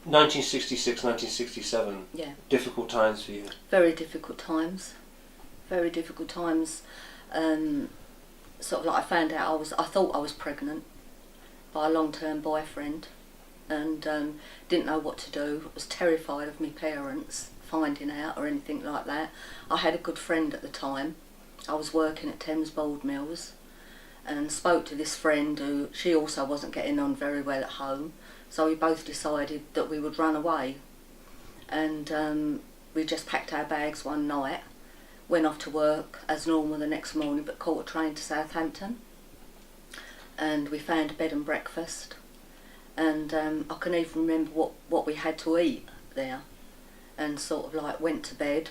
1966, 1967. Yeah. Difficult times for you. Very difficult times. Very difficult times. Sort of like I found out I thought I was pregnant by a long-term boyfriend, and didn't know what to do. I was terrified of my parents finding out or anything like that. I had a good friend at the time. I was working at Thames Board Mills, and spoke to this friend who, she also wasn't getting on very well at home, so we both decided that we would run away. And we just packed our bags one night, went off to work as normal the next morning, but caught a train to Southampton, and we found a bed and breakfast. And I can even remember what we had to eat there, and sort of like went to bed.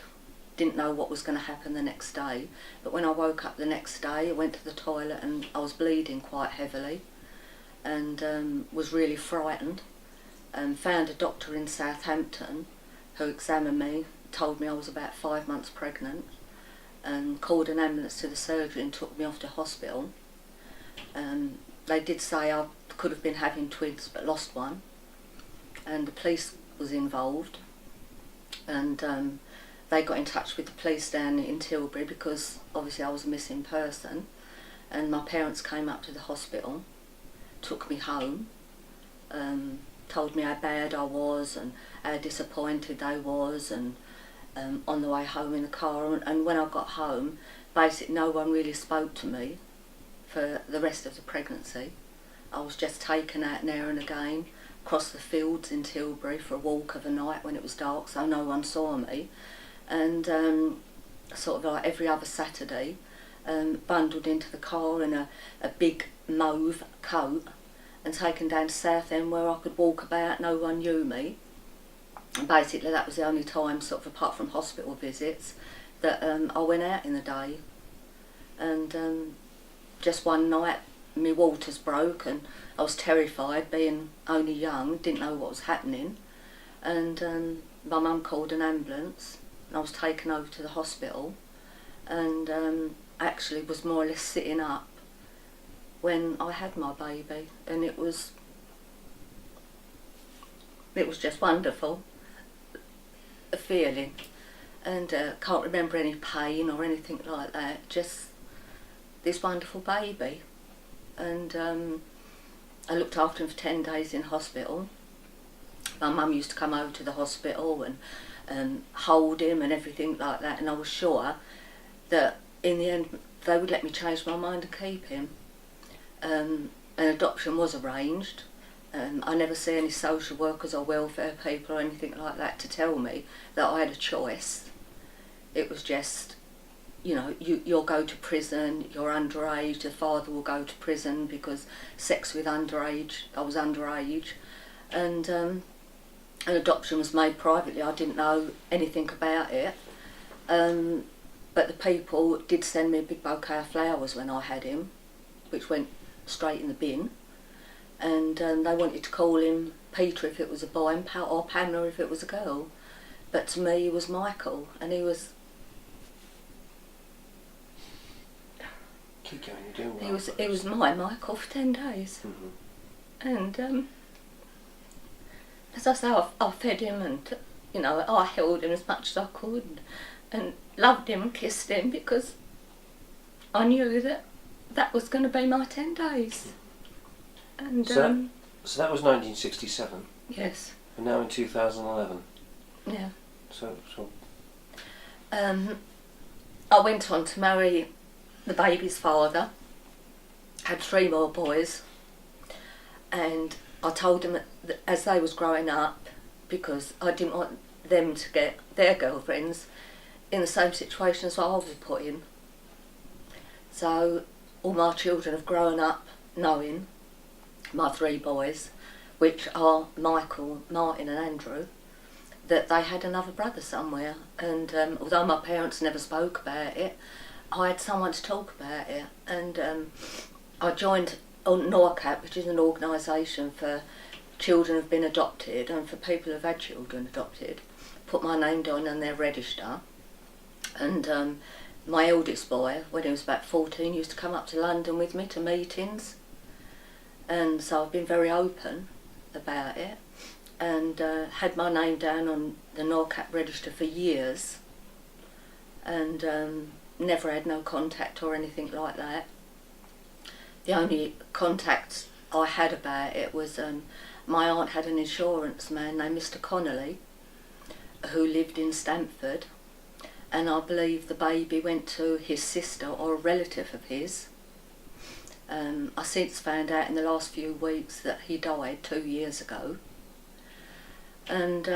Didn't know what was going to happen the next day, but when I woke up the next day, I went to the toilet and I was bleeding quite heavily, and was really frightened, and found a doctor in Southampton who examined me, told me I was about 5 months pregnant, and called an ambulance to the surgery and took me off to hospital. They did say I could have been having twins but lost one, and the police was involved, and they got in touch with the police down in Tilbury because obviously I was a missing person, and my parents came up to the hospital, took me home, told me how bad I was and how disappointed they was, and on the way home in the car, and when I got home, basically no one really spoke to me for the rest of the pregnancy. I was just taken out now and again across the fields in Tilbury for a walk of a night when it was dark, so no one saw me. And sort of like every other Saturday, bundled into the car in a big mauve coat and taken down to Southend where I could walk about, no one knew me. And basically that was the only time, sort of apart from hospital visits, that I went out in the day. And just one night my waters broke and I was terrified, being only young, didn't know what was happening, and my mum called an ambulance. I was taken over to the hospital, and actually was more or less sitting up when I had my baby, and it was just wonderful, a feeling, and can't remember any pain or anything like that, just this wonderful baby. And I looked after him for 10 days in hospital. My mum used to come over to the hospital and hold him and everything like that, and I was sure that in the end they would let me change my mind and keep him. An adoption was arranged. I never see any social workers or welfare people or anything like that to tell me that I had a choice. It was just, you know, you'll go to prison, you're underage, the father will go to prison because sex with underage, I was underage, and an adoption was made privately. I didn't know anything about it, but the people did send me a big bouquet of flowers when I had him, which went straight in the bin, and they wanted to call him Peter if it was a boy or Pamela if it was a girl, but to me he was Michael, and he was... Keep going, you're doing well. He was my Michael for 10 days. Mm-hmm. And as I say, I fed him, and you know, I held him as much as I could, and loved him and kissed him, because I knew that was going to be my 10 days. And so that was 1967. Yes. And now in 2011. Yeah. So. I went on to marry the baby's father. Had 3 more boys, and I told them that as they was growing up, because I didn't want them to get their girlfriends in the same situation as I was put in. So all my children have grown up knowing, my 3 boys, which are Michael, Martin and Andrew, that they had another brother somewhere. And although my parents never spoke about it, I had someone to talk about it. And I joined NORCAT, which is an organisation for children who've been adopted and for people who've had children adopted. Put my name down on their register. And my eldest boy, when he was about 14, used to come up to London with me to meetings. And so I've been very open about it. and had my name down on the NORCAP register for years, and never had no contact or anything like that. The only contact I had about it was my aunt had an insurance man named Mr. Connolly who lived in Stanford, and I believe the baby went to his sister or a relative of his. I since found out in the last few weeks that he died 2 years ago. And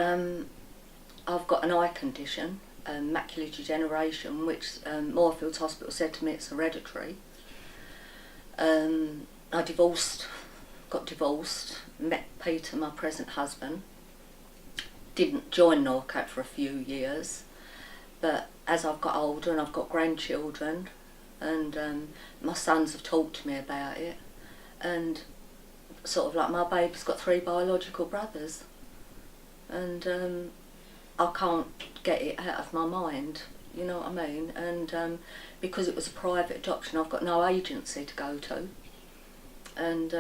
I've got an eye condition, macular degeneration, which Moorfields Hospital said to me it's hereditary. I got divorced, met Peter, my present husband. Didn't join NORCAP for a few years, but as I've got older and I've got grandchildren, and my sons have talked to me about it, and sort of like my baby's got 3 biological brothers, and I can't get it out of my mind, you know what I mean? And because it was a private adoption, I've got no agency to go to, and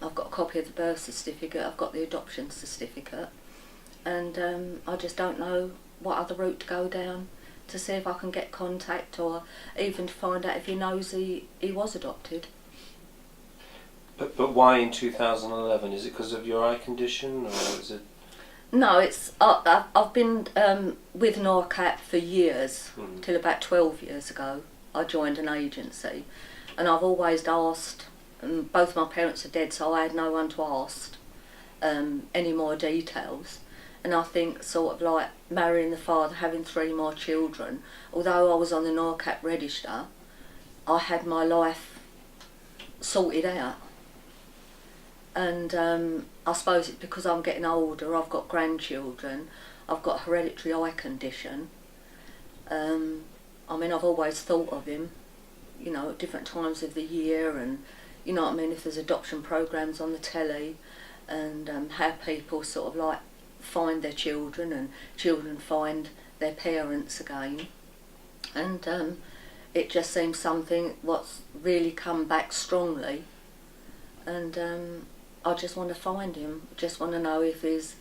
I've got a copy of the birth certificate, I've got the adoption certificate, and I just don't know what other route to go down to see if I can get contact, or even to find out if he knows he was adopted. But why in 2011? Is it because of your eye condition, or is it? No, it's I've been with NORCAP for years, till about 12 years ago. I joined an agency, and I've always asked. Both my parents are dead, so I had no one to ask any more details. And I think sort of like marrying the father, having 3 more children, although I was on the NORCAP register, I had my life sorted out. And I suppose it's because I'm getting older, I've got grandchildren, I've got a hereditary eye condition. I mean, I've always thought of him, you know, at different times of the year, and you know what I mean, if there's adoption programs on the telly, and how people sort of like find their children, and children find their parents again, and it just seems something what's really come back strongly, and I just want to find him, just want to know if he's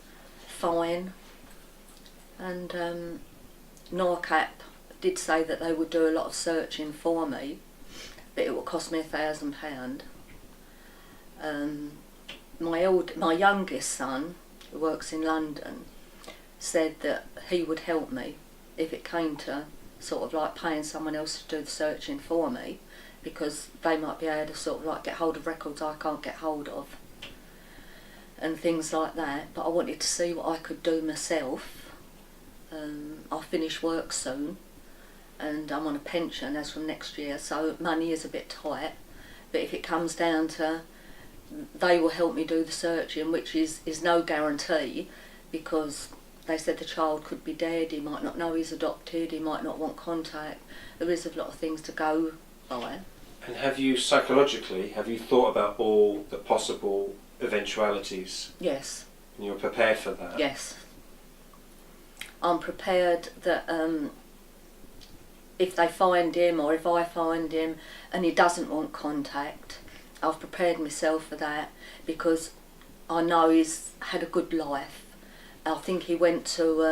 fine. And NORCAP did say that they would do a lot of searching for me, but it would cost me £1,000. My youngest son, who works in London, said that he would help me if it came to sort of like paying someone else to do the searching for me, because they might be able to sort of like get hold of records I can't get hold of and things like that. But I wanted to see what I could do myself. I'll finish work soon, and I'm on a pension as from next year, so money is a bit tight, but if it comes down to they will help me do the searching, which is no guarantee, because they said the child could be dead, he might not know he's adopted, he might not want contact. There is a lot of things to go by. And have you thought about all the possible eventualities? Yes. And you're prepared for that? Yes. I'm prepared that if they find him, or if I find him and he doesn't want contact, I've prepared myself for that, because I know he's had a good life. I think he went to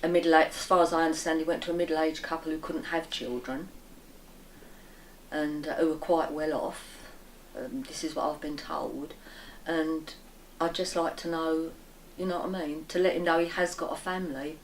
a middle-aged, as far as I understand, he went to a middle-aged couple who couldn't have children, and who were quite well off. This is what I've been told, and I'd just like to know, you know what I mean, to let him know he has got a family.